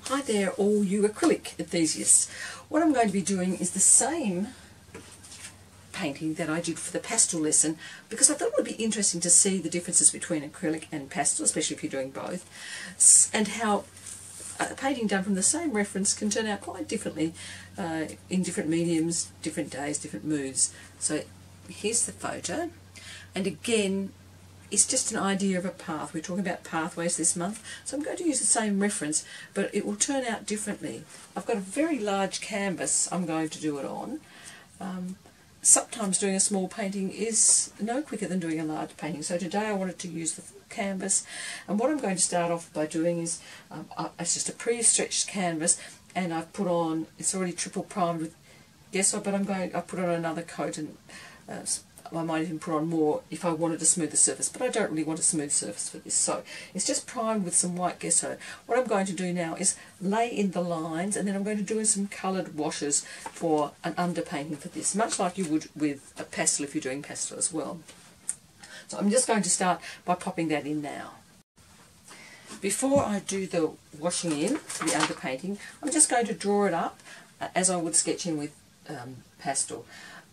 Hi there, all you acrylic enthusiasts. What I'm going to be doing is the same painting that I did for the pastel lesson, because I thought it would be interesting to see the differences between acrylic and pastel, especially if you're doing both, and how a painting done from the same reference can turn out quite differently in different mediums, different days, different moods. So here's the photo, and again, it's just an idea of a path. We're talking about pathways this month, so I'm going to use the same reference, but it will turn out differently. I've got a very large canvas I'm going to do it on. Sometimes doing a small painting is no quicker than doing a large painting, so today I wanted to use the full canvas, and what I'm going to start off by doing is, it's just a pre-stretched canvas, and I've put on, it's already triple primed with gesso, but I've put on another coat, and I might even put on more if I wanted to smooth the surface, but I don't really want a smooth surface for this, so it's just primed with some white gesso. What I'm going to do now is lay in the lines, and then I'm going to do some coloured washes for an underpainting for this, much like you would with a pastel if you're doing pastel as well. So I'm just going to start by popping that in now. Before I do the washing in for the underpainting, I'm just going to draw it up as I would sketch in with pastel.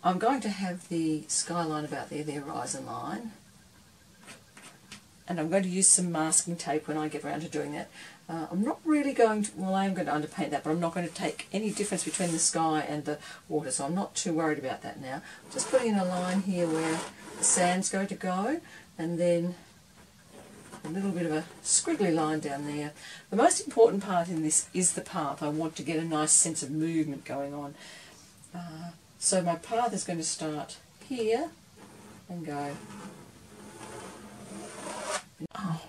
I'm going to have the skyline about there, the horizon line, and I'm going to use some masking tape when I get around to doing that. I'm not really going to, well, I am going to underpaint that, but I'm not going to take any difference between the sky and the water, so I'm not too worried about that now. Just putting in a line here where the sand's going to go, and then a little bit of a squiggly line down there. The most important part in this is the path. I want to get a nice sense of movement going on. So my path is going to start here and go. Oh.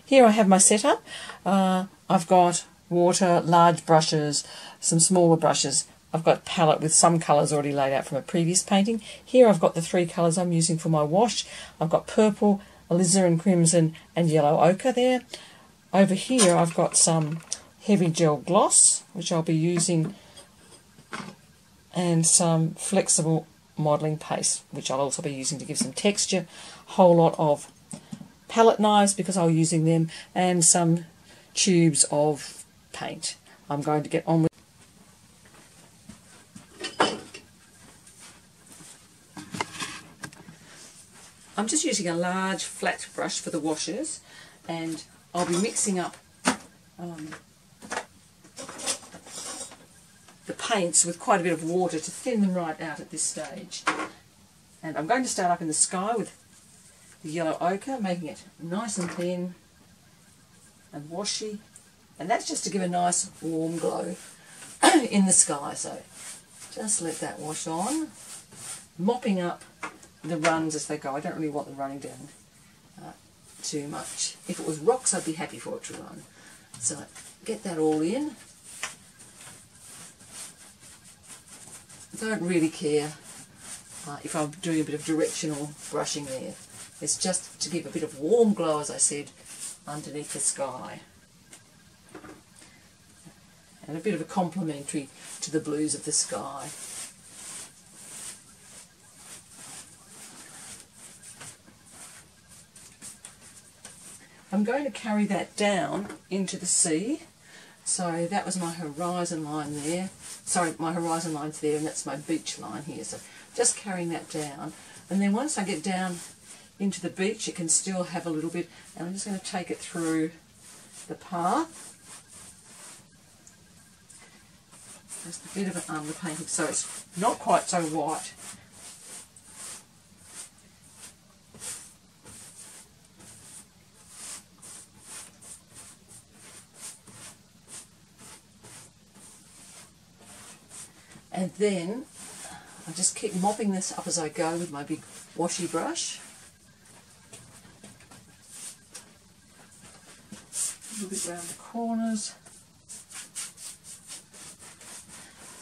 Here I have my setup. I've got water, large brushes, some smaller brushes. I've got palette with some colours already laid out from a previous painting. Here I've got the three colours I'm using for my wash. I've got purple, alizarin crimson and yellow ochre there. Over here I've got some heavy gel gloss, which I'll be using, and some flexible modelling paste, which I'll also be using to give some texture. Whole lot of palette knives because I'll be using them, and some tubes of paint. I'm going to get on with. I'm just using a large flat brush for the washes, and I'll be mixing up the paints with quite a bit of water to thin them right out at this stage. And I'm going to start up in the sky with the yellow ochre, making it nice and thin and washy, and that's just to give a nice warm glow in the sky. So just let that wash on, mopping up the runs as they go. I don't really want them running down too much. If it was rocks, I'd be happy for it to run. So get that all in. Don't really care if I'm doing a bit of directional brushing there. It's just to give a bit of warm glow, as I said, underneath the sky. And a bit of a complementary to the blues of the sky. I'm going to carry that down into the sea. So that was my horizon line there. Sorry, my horizon line's there, and that's my beach line here. So just carrying that down. And then once I get down into the beach, it can still have a little bit, and I'm just going to take it through the path. Just a bit of an underpainting, so it's not quite so white. And then I just keep mopping this up as I go with my big washy brush. A little bit round the corners.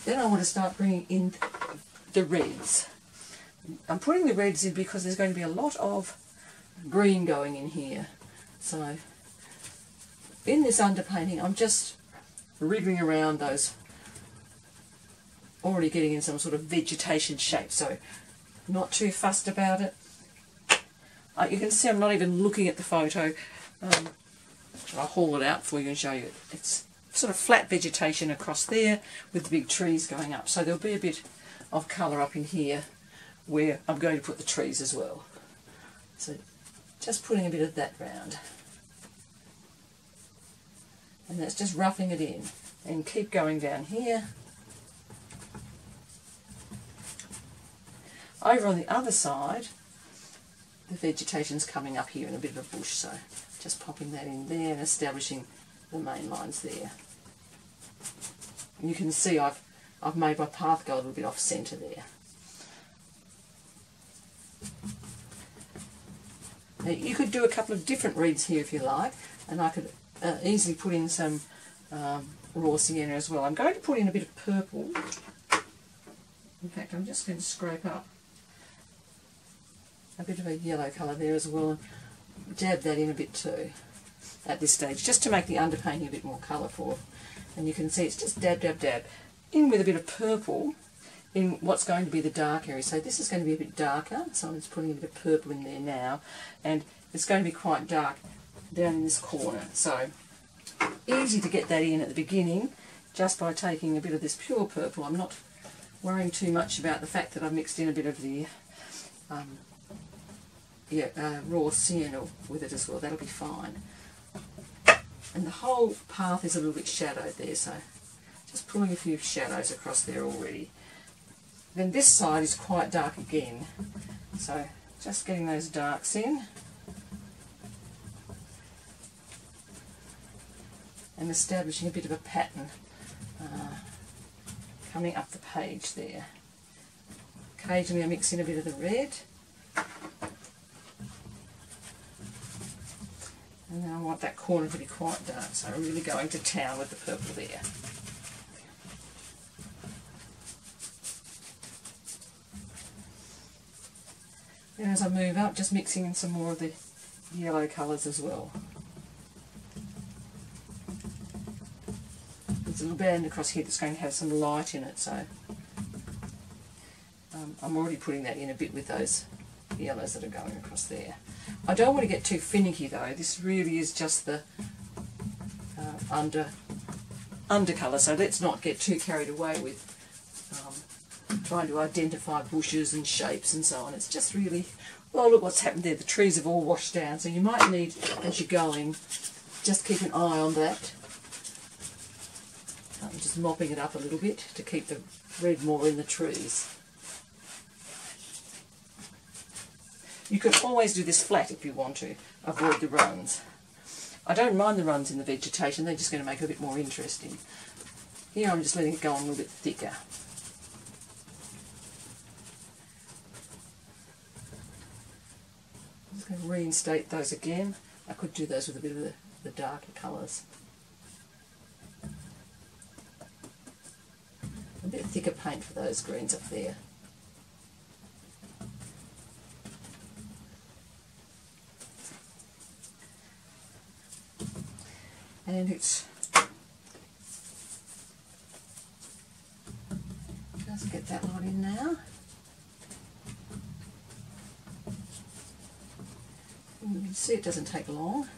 Then I want to start bringing in the reds. I'm putting the reds in because there's going to be a lot of green going in here. So in this underpainting, I'm just wriggling around those, already getting in some sort of vegetation shape, so not too fussed about it. You can see I'm not even looking at the photo. I'll haul it out for you and show you. It's sort of flat vegetation across there with the big trees going up. So there'll be a bit of colour up in here where I'm going to put the trees as well. So just putting a bit of that round. And that's just roughing it in. And keep going down here. Over on the other side, the vegetation's coming up here in a bit of a bush, so just popping that in there and establishing the main lines there. And you can see I've made my path go a little bit off centre there. Now, you could do a couple of different reeds here if you like, and I could easily put in some raw sienna as well. I'm going to put in a bit of purple. In fact, I'm just going to scrape up a bit of a yellow colour there as well, and dab that in a bit too at this stage, just to make the underpainting a bit more colourful. And you can see it's just dab, dab, dab in with a bit of purple in what's going to be the dark area. So this is going to be a bit darker, so I'm just putting a bit of purple in there now, and it's going to be quite dark down in this corner. So easy to get that in at the beginning just by taking a bit of this pure purple. I'm not worrying too much about the fact that I've mixed in a bit of the raw sienna with it as well. That'll be fine. And the whole path is a little bit shadowed there, so just pulling a few shadows across there already. Then this side is quite dark again, so just getting those darks in and establishing a bit of a pattern coming up the page there. Occasionally I mix in a bit of the red. And then I want that corner to be quite dark, so I'm really going to town with the purple there. Then as I move up, just mixing in some more of the yellow colours as well. There's a little band across here that's going to have some light in it, so I'm already putting that in a bit with those yellows that are going across there. I don't want to get too finicky though. This really is just the undercolour, so let's not get too carried away with trying to identify bushes and shapes and so on. It's just really, well, look what's happened there. The trees have all washed down, so you might need, as you're going, just keep an eye on that. I'm just mopping it up a little bit to keep the red more in the trees. You can always do this flat if you want to, avoid the runs. I don't mind the runs in the vegetation, they're just going to make it a bit more interesting. Here I'm just letting it go on a little bit thicker. I'm just going to reinstate those again. I could do those with a bit of the darker colours. A bit thicker paint for those greens up there. And it's just get that lot in now. And you can see it doesn't take long.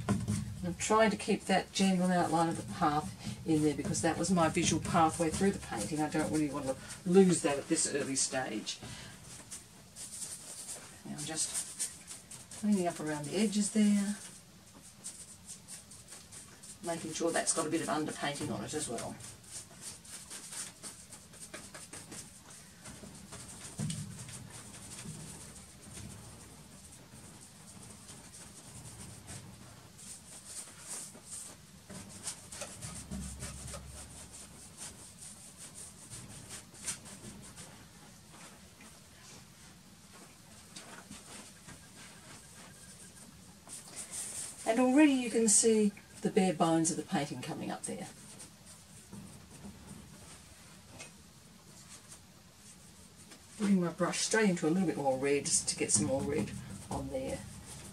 And I'm trying to keep that general outline of the path in there because that was my visual pathway through the painting. I don't really want to lose that at this early stage. Now I'm just cleaning up around the edges there, making sure that's got a bit of underpainting on it as well. And already you can see the bare bones of the painting coming up there. Putting my brush straight into a little bit more red just to get some more red on there.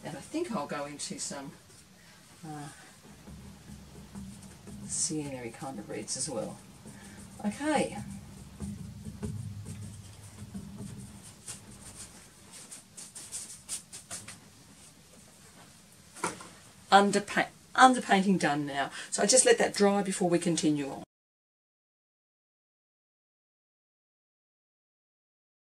And I think I'll go into some sienna-y kind of reds as well. Okay. underpainting done now. So I just let that dry before we continue on.